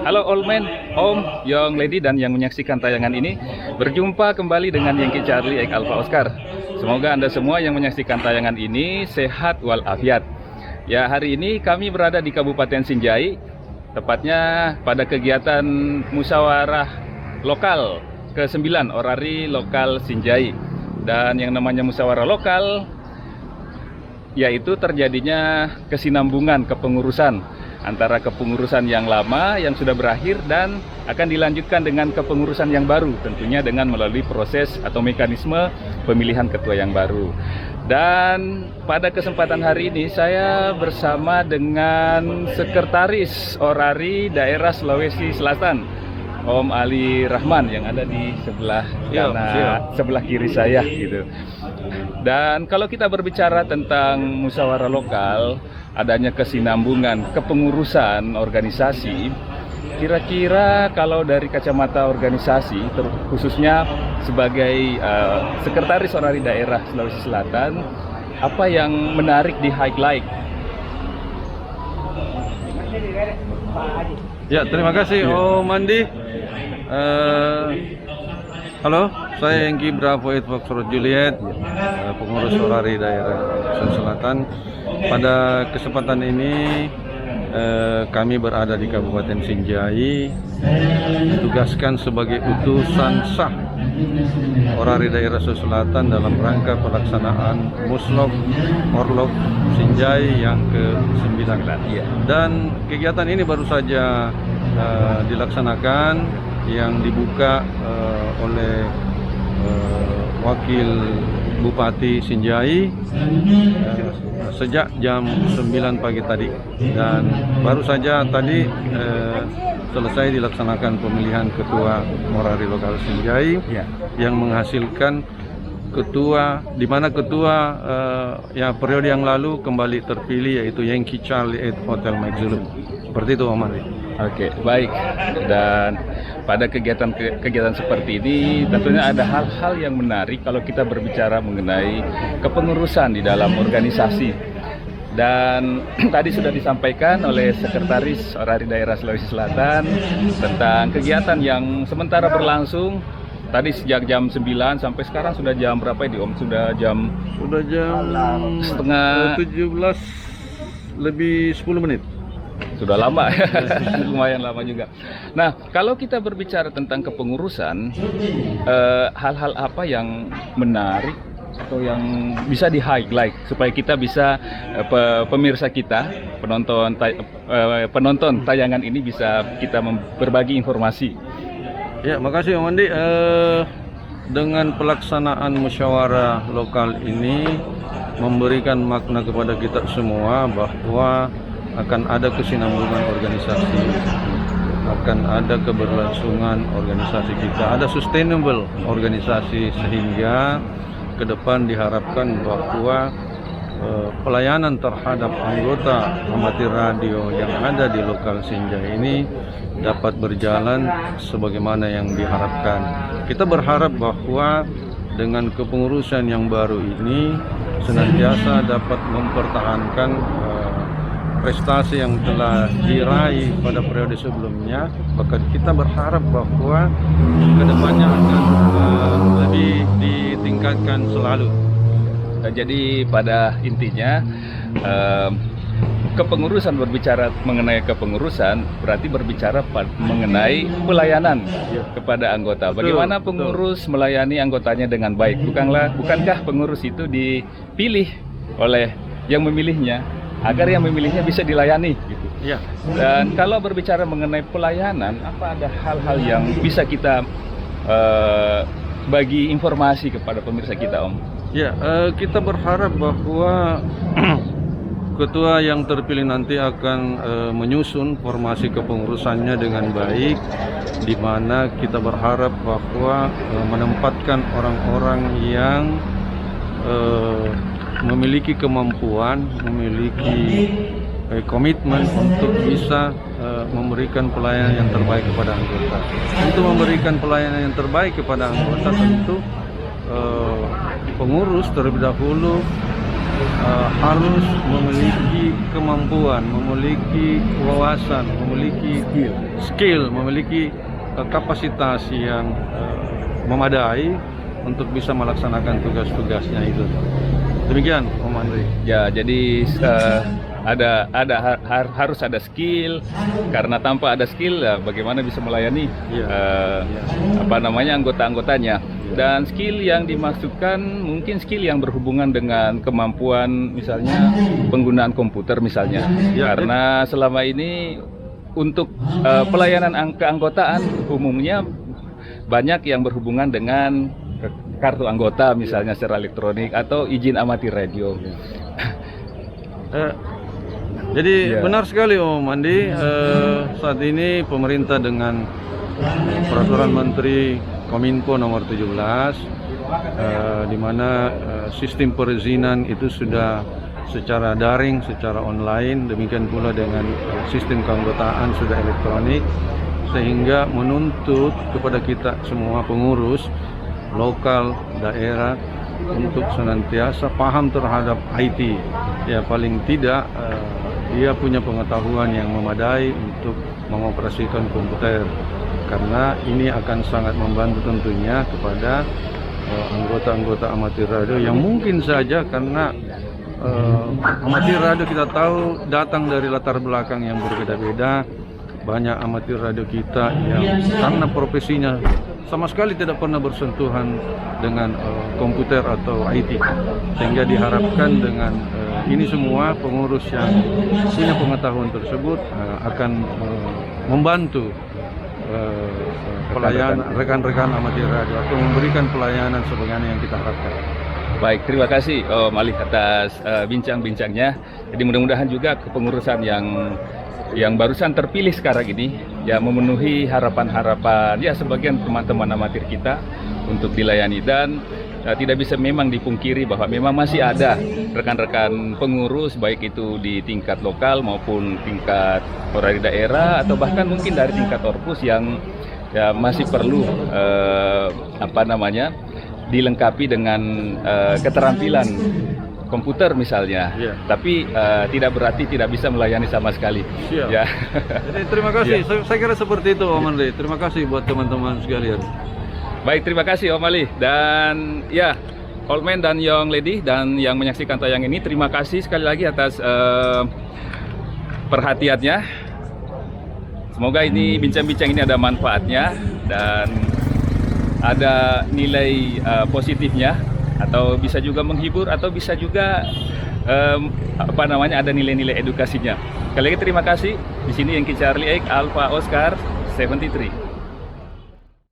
Halo Old Man, Om, Young Lady, dan yang menyaksikan tayangan ini. Berjumpa kembali dengan Yankee Charlie X Alpha Oscar. Semoga Anda semua yang menyaksikan tayangan ini sehat walafiat. Ya, hari ini kami berada di Kabupaten Sinjai, tepatnya pada kegiatan musyawarah lokal ke-9 Orari Lokal Sinjai. Dan yang namanya musyawarah lokal yaitu terjadinya kesinambungan kepengurusan antara kepengurusan yang lama yang sudah berakhir dan akan dilanjutkan dengan kepengurusan yang baru, tentunya dengan melalui proses atau mekanisme pemilihan ketua yang baru. Dan pada kesempatan hari ini saya bersama dengan Sekretaris Orari Daerah Sulawesi Selatan, Om Ali Rahman, yang ada di sebelah sebelah kiri saya gitu. Dan kalau kita berbicara tentang musyawarah lokal, adanya kesinambungan kepengurusan organisasi, kira-kira kalau dari kacamata organisasi, khususnya sebagai Sekretaris Orari Daerah Sulawesi Selatan, apa yang menarik di highlight? Ya, terima kasih Om Andi. Halo, saya Yankee Bravo 8 Foxtrot Juliet, pengurus Orari Daerah Sulawesi Selatan. Pada kesempatan ini kami berada di Kabupaten Sinjai, ditugaskan sebagai utusan sah Orari Daerah Sulawesi Selatan dalam rangka pelaksanaan Muslok Orlok Sinjai yang ke-9. Dan kegiatan ini baru saja dilaksanakan, yang dibuka oleh Wakil Bupati Sinjai sejak jam 9 pagi tadi, dan baru saja tadi selesai dilaksanakan pemilihan ketua Orari Lokal Sinjai yang menghasilkan ketua, di mana ketua ya periode yang lalu kembali terpilih, yaitu Yankee Charlie 8 Hotel Mike Zulu. Seperti itu Om Andi. Oke, baik. Dan pada kegiatan seperti ini tentunya ada hal-hal yang menarik kalau kita berbicara mengenai kepengurusan di dalam organisasi. Dan tadi sudah disampaikan oleh Sekretaris Orari Daerah Sulawesi Selatan tentang kegiatan yang sementara berlangsung. Tadi sejak jam 9 sampai sekarang sudah jam berapa ini Om? Sudah jam setengah 17 lebih 10 menit. Sudah lama, lumayan lama juga. Nah, kalau kita berbicara tentang kepengurusan, hal-hal apa yang menarik atau yang bisa di-highlight supaya kita bisa, pemirsa kita, penonton tayangan ini bisa kita berbagi informasi. Ya, makasih Om Andi. Dengan pelaksanaan musyawarah lokal ini memberikan makna kepada kita semua bahwa akan ada kesinambungan organisasi, akan ada keberlangsungan organisasi kita, ada sustainable organisasi, sehingga ke depan diharapkan bahwa pelayanan terhadap anggota amatir radio yang ada di lokal Sinjai ini dapat berjalan sebagaimana yang diharapkan. Kita berharap bahwa dengan kepengurusan yang baru ini senantiasa dapat mempertahankan prestasi yang telah diraih pada periode sebelumnya. Bahkan kita berharap bahwa kedepannya akan lebih ditingkatkan selalu. Jadi pada intinya kepengurusan, berbicara mengenai kepengurusan berarti berbicara mengenai pelayanan kepada anggota. Bagaimana pengurus melayani anggotanya dengan baik? Bukankah pengurus itu dipilih oleh yang memilihnya agar yang memilihnya bisa dilayani gitu. Ya. Dan kalau berbicara mengenai pelayanan, apa ada hal-hal yang bisa kita bagi informasi kepada pemirsa kita Om? Ya, kita berharap bahwa ketua yang terpilih nanti akan menyusun formasi kepengurusannya dengan baik, di mana kita berharap bahwa menempatkan orang-orang yang memiliki kemampuan, memiliki komitmen untuk bisa memberikan pelayanan yang terbaik kepada anggota. Untuk memberikan pelayanan yang terbaik kepada anggota, tentu pengurus terlebih dahulu harus memiliki kemampuan, memiliki wawasan, memiliki skill, memiliki kapasitas yang memadai untuk bisa melaksanakan tugas-tugasnya itu. Demikian, Om Andri. Ya, jadi harus ada skill, karena tanpa ada skill ya bagaimana bisa melayani anggota-anggotanya. Dan skill yang dimaksudkan mungkin skill yang berhubungan dengan kemampuan misalnya penggunaan komputer misalnya. Karena selama ini untuk pelayanan keanggotaan umumnya banyak yang berhubungan dengan kartu anggota misalnya secara elektronik atau izin amatir radio. Jadi benar sekali Om Andi, saat ini pemerintah dengan Peraturan Menteri Kominfo nomor 17 di mana sistem perizinan itu sudah secara daring, secara online, demikian pula dengan sistem keanggotaan sudah elektronik, sehingga menuntut kepada kita semua pengurus lokal, daerah untuk senantiasa paham terhadap IT. Ya paling tidak dia punya pengetahuan yang memadai untuk mengoperasikan komputer, karena ini akan sangat membantu tentunya kepada anggota-anggota amatir radio yang mungkin saja karena amatir radio kita tahu datang dari latar belakang yang berbeda-beda. Banyak amatir radio kita yang karena profesinya sama sekali tidak pernah bersentuhan dengan komputer atau IT, sehingga diharapkan dengan ini semua pengurus yang punya pengetahuan tersebut akan membantu pelayanan rekan-rekan amatir radio atau memberikan pelayanan sebagaimana yang kita harapkan. Baik, terima kasih Om Ali atas bincang-bincangnya. Jadi mudah-mudahan juga kepengurusan yang barusan terpilih sekarang ini ya memenuhi harapan-harapan ya sebagian teman-teman amatir kita untuk dilayani, dan tidak bisa memang dipungkiri bahwa memang masih ada rekan-rekan pengurus baik itu di tingkat lokal maupun tingkat dari daerah atau bahkan mungkin dari tingkat Orpus yang ya masih perlu dilengkapi dengan keterampilan komputer misalnya, tapi tidak berarti tidak bisa melayani sama sekali. Ya. Jadi terima kasih. Saya kira seperti itu Om Ali. Terima kasih buat teman-teman sekalian. Baik, terima kasih Om Ali, dan ya old man dan young lady dan yang menyaksikan tayang ini, terima kasih sekali lagi atas perhatiannya. Semoga ini bincang-bincang ini ada manfaatnya dan ada nilai positifnya, atau bisa juga menghibur, atau bisa juga ada nilai-nilai edukasinya. Sekali lagi terima kasih. Di sini Yankee Charlie Alpha Oscar 73.